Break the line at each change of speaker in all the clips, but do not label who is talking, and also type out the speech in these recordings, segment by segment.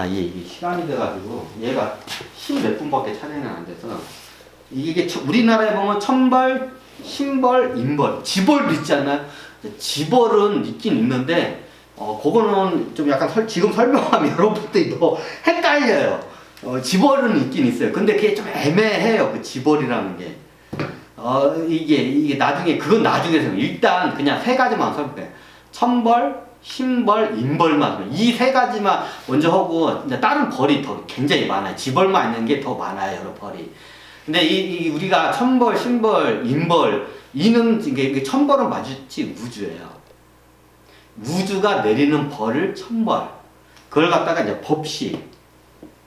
이게 시간이 돼가지고 얘가 10몇 분밖에 촬영이 안 돼서 이게 우리나라에 보면 천벌, 신벌, 인벌, 지벌도 있지 않나요? 지벌은 있긴 있는데 그거는 좀 약간 지금 설명하면 여러분들이 더 헷갈려요. 지벌은 있긴 있어요. 근데 그게 좀 애매해요. 그 지벌이라는 게. 이게 나중에, 그건 나중에 일단 그냥 세 가지만 설명해요. 천벌, 신벌, 인벌만. 이 세 가지만 먼저 하고, 다른 벌이 더 굉장히 많아요. 지벌만 있는 게 더 많아요, 여러 벌이. 근데 우리가 천벌, 신벌, 인벌, 이는 이게 천벌은 마주치 우주예요. 우주가 내리는 벌을 천벌. 그걸 갖다가 이제 법식.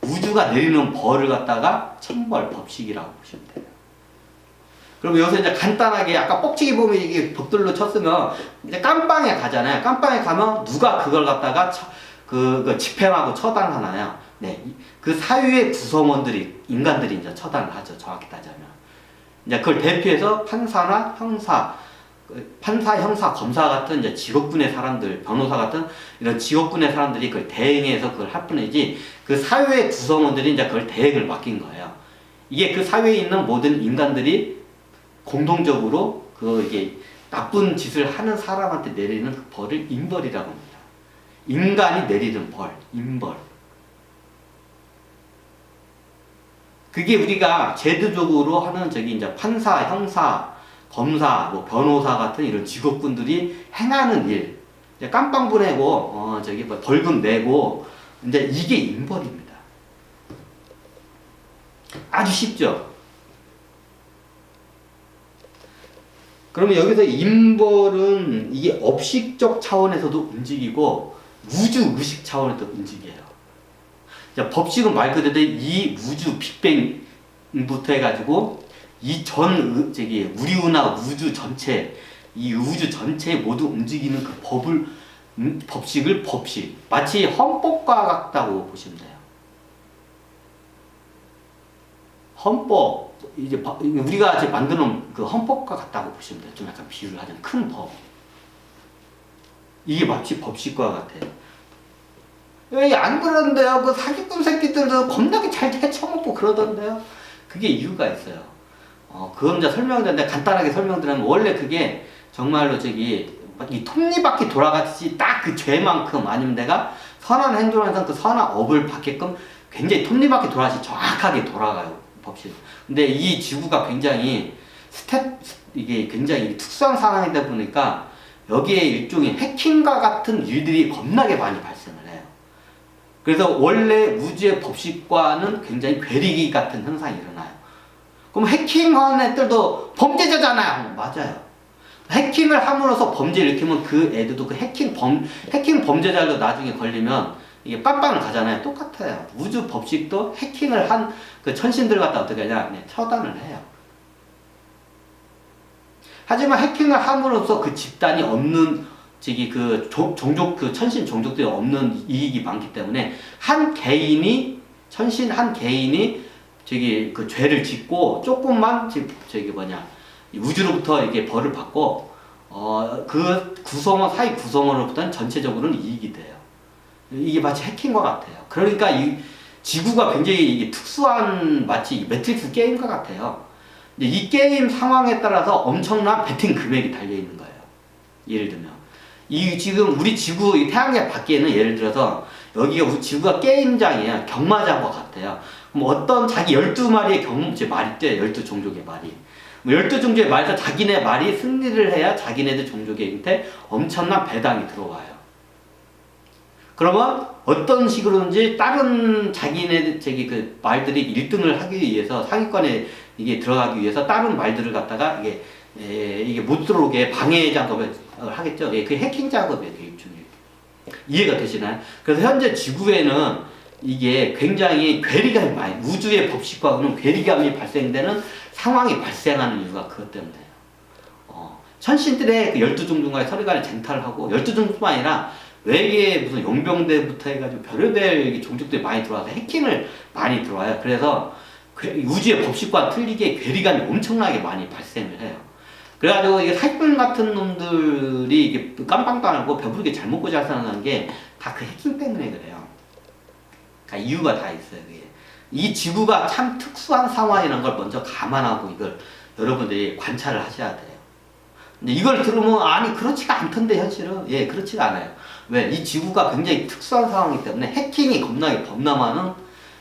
우주가 내리는 벌을 갖다가 천벌, 법식이라고 보시면 돼요. 그럼 여기서 이제 간단하게 아까 뻑치기 보면 이게 벽돌로 쳤으면 이제 깜빵에 가잖아요. 깜빵에 가면 누가 그걸 갖다가 그 집행하고 처단하나요? 네. 그 사회의 구성원들이, 인간들이 이제 처단을 하죠. 정확히 따지면. 이제 그걸 대표해서 판사나 형사, 형사, 검사 같은 이제 직업군의 사람들, 변호사 같은 이런 직업군의 사람들이 그걸 대행해서 그걸 할 뿐이지 그 사회의 구성원들이 이제 그걸 대행을 맡긴 거예요. 이게 그 사회에 있는 모든 인간들이 공동적으로 이게 나쁜 짓을 하는 사람한테 내리는 그 벌을 인벌이라고 합니다. 인간이 내리는 벌, 인벌. 그게 우리가 제도적으로 하는 이제 판사, 형사, 검사, 뭐 변호사 같은 이런 직업군들이 행하는 일. 깜빵 보내고, 뭐 벌금 내고, 이제 이게 인벌입니다. 아주 쉽죠? 그러면 여기서 인벌은 이게 업식적 차원에서도 움직이고 우주 의식 차원에서도 움직여요. 자, 법칙은 말 그대로 이 우주 빅뱅부터 해가지고 이 우리우나 우주 전체, 이 우주 전체에 모두 움직이는 그 법칙을 법식. 마치 헌법과 같다고 보시면 돼요. 헌법. 이제 우리가 이제 만드는 그 헌법과 같다고 보시면 돼요. 좀 약간 비유를 하자면 큰 법. 이게 마치 법식과 같아요. 왜 안 그러는데요? 그 사기꾼 새끼들도 겁나게 잘 해쳐먹고 그러던데요? 그게 이유가 있어요. 그건 이제 설명드렸는데 간단하게 설명드리면 원래 그게 정말로 이 톱니바퀴 돌아가듯이 딱 그 죄만큼 아니면 내가 선한 행동을 해서 그 선한 업을 받게끔 굉장히 톱니바퀴 돌아가듯이 정확하게 돌아가요. 법칙. 근데 이 지구가 굉장히 이게 굉장히 특수한 상황이다 보니까 여기에 일종의 해킹과 같은 일들이 겁나게 많이 발생을 해요. 그래서 원래 우주의 법칙과는 굉장히 괴리기 같은 현상이 일어나요. 그럼 해킹하는 애들도 범죄자잖아요. 맞아요. 해킹을 함으로써 범죄를 일으키면 그 애들도 그 해킹 범죄자로 나중에 걸리면 이게 깜빵을 가잖아요. 똑같아요. 우주 법칙도 해킹을 한 그 천신들 갖다 어떻게 하냐? 네, 처단을 해요. 하지만 해킹을 함으로써 그 집단이 얻는 그 종족, 그 천신 종족들이 얻는 이익이 많기 때문에 천신 한 개인이 그 죄를 짓고 조금만 우주로부터 이게 벌을 받고 그 사회 구성원으로부터는 전체적으로는 이익이 돼요. 이게 마치 해킹과 같아요. 그러니까 이 지구가 굉장히 이게 특수한 마치 매트릭스 게임과 같아요. 이 게임 상황에 따라서 엄청난 베팅 금액이 달려있는 거예요. 예를 들면 지금 우리 지구 이 태양계 밖에는 예를 들어서 여기가 우리 지구가 게임장이에요. 경마장과 같아요. 그럼 어떤 자기 12마리의 말이 떠요. 12종족의 말이. 12종족의 말에서 자기네 말이 승리를 해야 자기네들 종족한테 엄청난 배당이 들어와요. 그러면 어떤 식으로든지 다른 그 말들이 1등을 하기 위해서 상위권에 이게 들어가기 위해서 다른 말들을 갖다가 이게 못 들어오게 방해 작업을 하겠죠. 그 해킹 작업이에요. 일종의. 이해가 되시나요? 그래서 현재 지구에는 이게 굉장히 괴리감이 우주의 법칙과는 괴리감이 발생되는 상황이 발생하는 이유가 그것 때문이에요. 천신들의 그 12종족과의 서로 간에 쟁탈을 하고 12종족뿐만 아니라 외계에 무슨 용병대부터 해가지고 별의별 종족들이 많이 들어와서 해킹을 많이 들어와요. 그래서 우주의 법칙과 틀리게 괴리감이 엄청나게 많이 발생을 해요. 그래가지고 이게 사기꾼 같은 놈들이 이게 깜빵도 안 하고 배부르게 잘 먹고 잘 사는 게 다 그 해킹 때문에 그래요. 그러니까 이유가 다 있어요. 그게. 이 지구가 참 특수한 상황이라는 걸 먼저 감안하고 이걸 여러분들이 관찰을 하셔야 돼요. 근데 이걸 들으면 아니 그렇지가 않던데 현실은 예 그렇지가 않아요. 왜? 이 지구가 굉장히 특수한 상황이기 때문에 해킹이 겁나게 범람하는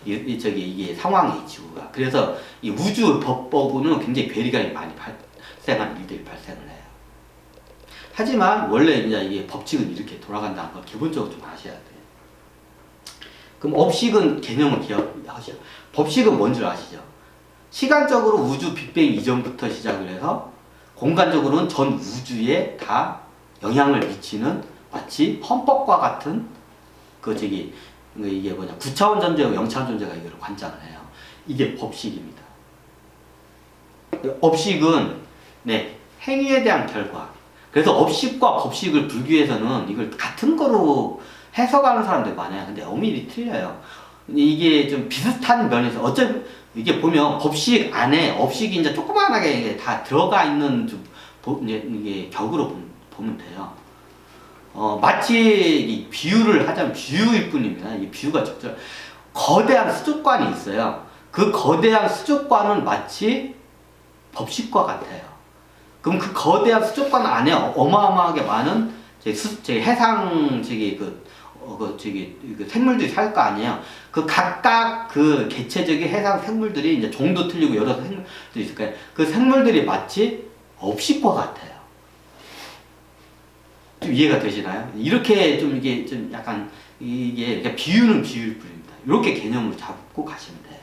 이게 상황이에요 지구가. 그래서 이 우주 법보고는 굉장히 괴리감이 많이 발생하는 일들이 발생을 해요. 하지만 원래 이제 이게 법칙은 이렇게 돌아간다는 걸 기본적으로 좀 아셔야 돼요. 그럼 업식은 개념을 기억하시죠. 법칙은 뭔지 아시죠? 시간적으로 우주 빅뱅 이전부터 시작을 해서 공간적으로는 전 우주에 다 영향을 미치는 마치 헌법과 같은 이게 뭐냐 9차원 존재와 0차원 존재가 이걸 관장을 해요. 이게 법칙입니다. 업식은 네 행위에 대한 결과. 그래서 업식과 법식을 불교에서는 이걸 같은 거로 해석하는 사람들이 많아요. 근데 엄밀히 틀려요. 이게 좀 비슷한 면에서 어차피 이게 보면 법식 안에 업식이 이제 조그만하게 다 들어가 있는 좀 이게 격으로 보면 돼요. 마치 이 비유를 하자면 비유일 뿐입니다. 이 비유가 적절. 거대한 수족관이 있어요. 그 거대한 수족관은 마치 법식과 같아요. 그럼 그 거대한 수족관 안에 어마어마하게 많은 해상 생물들이 살 거 아니에요. 그 각각 그 개체적인 해상 생물들이 이제 종도 틀리고 여러 생물들이 있을 거예요. 그 생물들이 마치 업식과 같아요. 좀 이해가 되시나요? 이렇게 좀 이게 좀 약간 이게 비유는 비유일 뿐입니다. 이렇게 개념으로 잡고 가시면 돼요.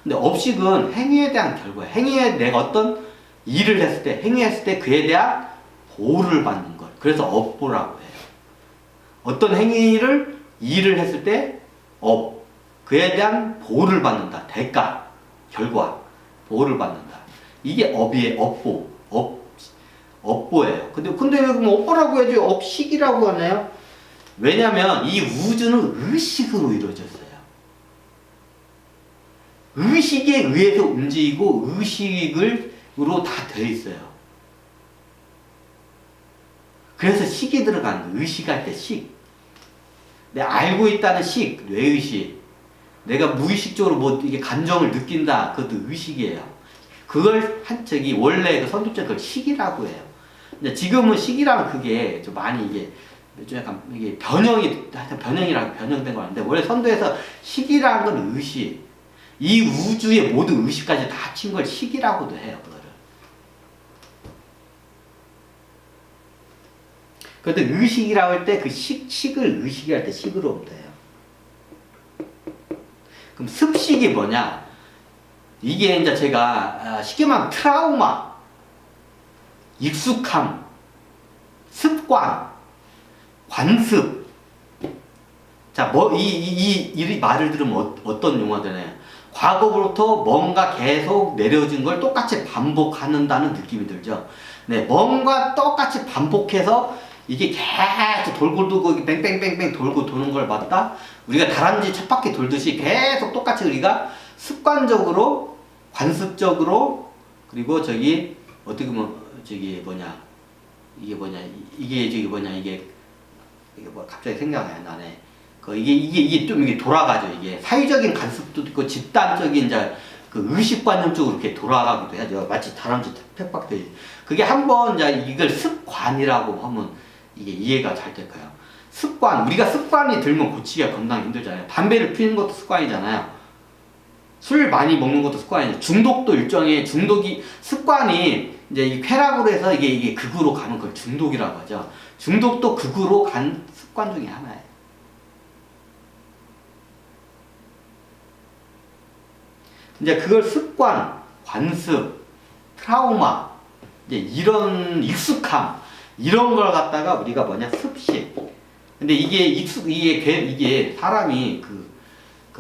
근데 업식은 행위에 대한 결과예요. 행위에 내가 어떤 일을 했을 때, 행위했을 때 그에 대한 보호를 받는 것. 그래서 업보라고 해요. 어떤 행위를, 일을 했을 때 그에 대한 보호를 받는다. 대가, 결과, 보호를 받는다. 이게 업이에요. 업보예요. 근데 왜 그럼 업보라고 해야지 업식이라고 하나요? 왜냐면 이 우주는 의식으로 이루어졌어요. 의식에 의해서 움직이고 의식으로 다 되어 있어요. 그래서 식이 들어가는 의식할 때 식. 내가 알고 있다는 식, 뇌의식. 내가 무의식적으로 뭐 이게 감정을 느낀다. 그것도 의식이에요. 그걸 원래 그 선두자 그걸 식이라고 해요. 근데 지금은 식이라면 그게 좀 많이 이게 좀 약간 이게 변형된 거 같은데 원래 선도에서 식이라는 건 의식. 이 우주의 모든 의식까지 다 합친 걸 식이라고도 해요. 그거를. 그런데 의식이라고 할 때 그 식을 의식할 때 식으로 하면 돼요. 그럼 습식이 뭐냐? 이게 이제 제가 쉽게 말하면 트라우마, 익숙함, 습관, 관습. 자, 이 말을 들으면 어떤 용어가 되나요? 과거부터 뭔가 계속 내려진 걸 똑같이 반복하는다는 느낌이 들죠. 네, 뭔가 똑같이 반복해서 이게 계속 돌고 뺑뺑뺑뺑 돌고 도는 걸 봤다. 우리가 다람쥐 쳇바퀴 돌듯이 계속 똑같이 우리가 습관적으로, 관습적으로, 그리고 어떻게 보면 이게 갑자기 생각이 안 나네. 이게 좀 이게 돌아가죠. 이게 사회적인 간섭도 있고 집단적인 이제 그 의식관념 쪽으로 이렇게 돌아가기도 하죠. 마치 다람쥐 쳇바퀴. 그게 한번 이제 이걸 습관이라고 하면 이게 이해가 잘 될 거예요. 습관. 우리가 습관이 들면 고치기가 겁나 힘들잖아요. 담배를 피우는 것도 습관이잖아요. 술 많이 먹는 것도 습관이죠. 중독도 일종의 습관이 이제 이 쾌락으로 해서 이게 극으로 가는 걸 중독이라고 하죠. 중독도 극으로 간 습관 중에 하나예요. 이제 그걸 습관, 관습, 트라우마, 이제 이런 익숙함, 이런 걸 갖다가 우리가 습식. 근데 이게 사람이 그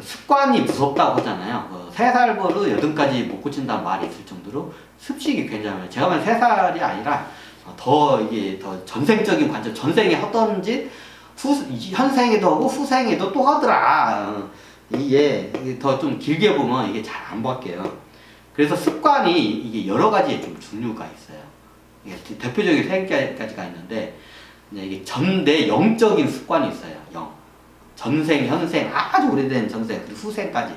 습관이 무섭다고 하잖아요. 3살부로 8까지 못 고친다는 말이 있을 정도로 습식이 굉장히, 제가 보면 3살이 아니라 더 전생적인 관점, 전생에 하던 짓, 현생에도 하고 후생에도 또 하더라. 이게 더 좀 길게 보면 이게 잘 안 바뀌어요. 그래서 습관이 이게 여러 가지의 좀 종류가 있어요. 이게 대표적인 3가지가 있는데, 이게 내 영적인 습관이 있어요. 영. 전생, 현생, 아주 오래된 전생, 그리고 후생까지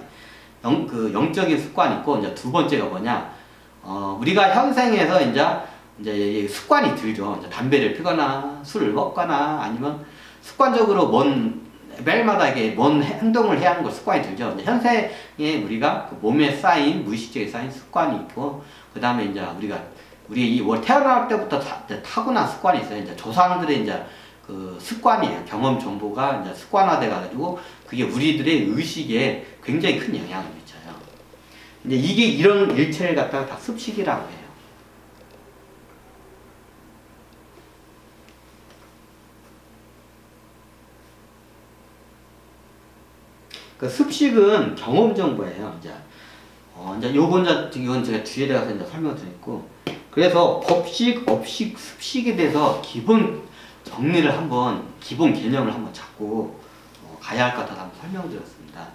그 영적인 습관이 있고, 이제 두 번째가 뭐냐, 우리가 현생에서 이제 습관이 들죠. 이제 담배를 피거나 술을 먹거나 아니면 습관적으로 매일마다 이게 뭔 행동을 해야 하는 걸 습관이 들죠. 이제 현생에 우리가 그 몸에 쌓인 무의식적에 쌓인 습관이 있고, 그 다음에 이제 우리 태어날 때부터 타고난 습관이 있어요. 이제 조상들의 이제 그 습관이에요. 경험 정보가 이제 습관화돼 가지고 그게 우리들의 의식에 굉장히 큰 영향을 미쳐요. 이제 이게 이런 일체를 갖다가 다 습식이라고 해요. 그 습식은 경험 정보예요. 이제 이건 제가 뒤에 가서 이제 설명드렸고, 그래서 법식, 업식, 습식에 대해서 기본 정리를 기본 개념을 한번 잡고 가야 할 것 같아서 한번 설명드렸습니다.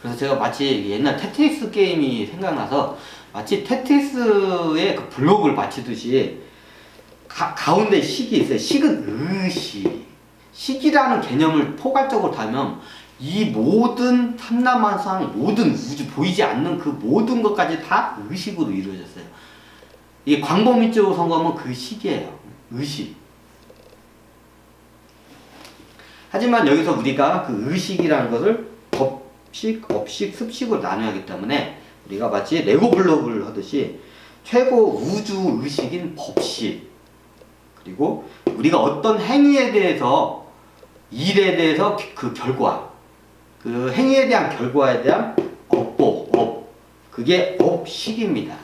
그래서 제가 마치 옛날 테트리스 게임이 생각나서 마치 테트리스의 그 블록을 맞추듯이 가운데 식이 있어요. 식은 의식. 식이라는 개념을 포괄적으로 다면 이 모든 삼라만상 모든 우주 보이지 않는 그 모든 것까지 다 의식으로 이루어졌어요. 이게 광범위적으로 선거하면 그 식이에요. 의식. 하지만 여기서 우리가 그 의식이라는 것을 법식, 업식, 습식으로 나눠야 하기 때문에 우리가 마치 레고 블록을 하듯이 최고 우주 의식인 법식, 그리고 우리가 어떤 행위에 대해서 일에 대해서 그 결과, 그 행위에 대한 결과에 대한 그게 업식입니다.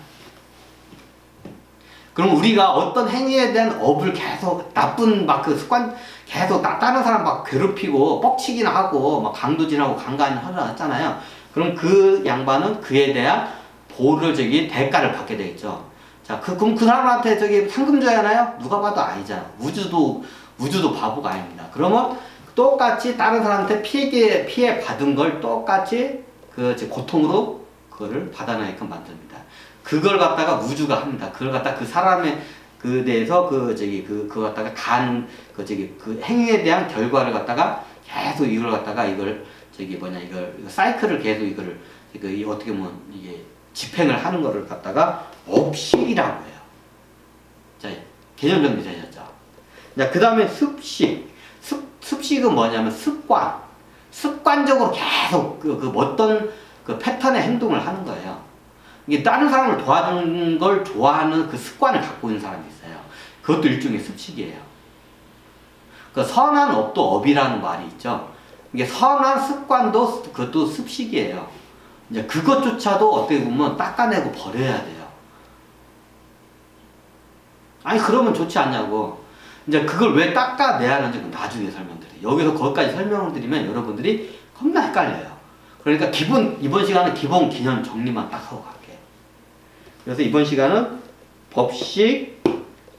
그럼 우리가 어떤 행위에 대한 업을 계속 나쁜 그 습관 계속 다른 사람 괴롭히고 뻑치기나 하고 강도질하고 강간을 하잖아요. 그럼 그 양반은 그에 대한 대가를 받게 되겠죠. 자, 그럼 그 사람한테 상금 줘야 하나요? 누가 봐도 아니잖아. 우주도 바보가 아닙니다. 그러면 똑같이 다른 사람한테 피해 받은 걸 똑같이 고통으로 그거를 받아내게끔 만듭니다. 그걸 갖다가 우주가 합니다. 그걸 갖다가 그 사람에 대해서 그 행위에 대한 결과를 갖다가 계속 이걸 사이클을 계속 어떻게 보면 이게 집행을 하는 거를 갖다가 업식이라고 해요. 자, 개념 정리 되셨죠? 자, 그 다음에 습식. 습식은 뭐냐면 습관적으로 계속 어떤 패턴의 행동을 하는 거예요. 이게 다른 사람을 도와주는 걸 좋아하는 그 습관을 갖고 있는 사람이 있어요. 그것도 일종의 습식이에요. 선한 업도 업이라는 말이 있죠. 이게 선한 습관도 그것도 습식이에요. 이제 그것조차도 어떻게 보면 닦아내고 버려야 돼요. 아니 그러면 좋지 않냐고. 이제 그걸 왜 닦아내야 하는지 나중에 설명드려요. 여기서 거기까지 설명을 드리면 여러분들이 겁나 헷갈려요. 그러니까 이번 시간은 기본 개념 정리만 딱 하고 갈게요. 그래서 이번 시간은 법식,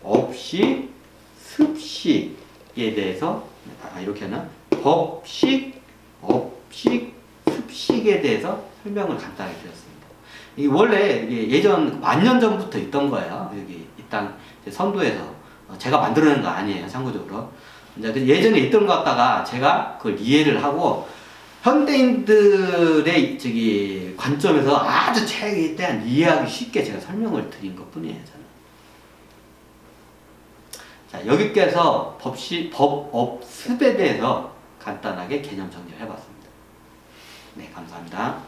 업식, 습식에 대해서 이렇게 하나? 법식, 업식, 습식에 대해서 설명을 간단하게 드렸습니다. 이게 원래 예전 만년 전부터 있던 거예요. 여기 이 땅 선도에서 제가 만들어낸 거 아니에요. 참고적으로 이제 예전에 있던 것 같다가 제가 그걸 이해를 하고 현대인들의 관점에서 아주 책에 대한 이해하기 쉽게 제가 설명을 드린 것 뿐이에요. 저는. 자, 여기께서 법, 업, 습에 대해서 간단하게 개념 정리를 해봤습니다. 네, 감사합니다.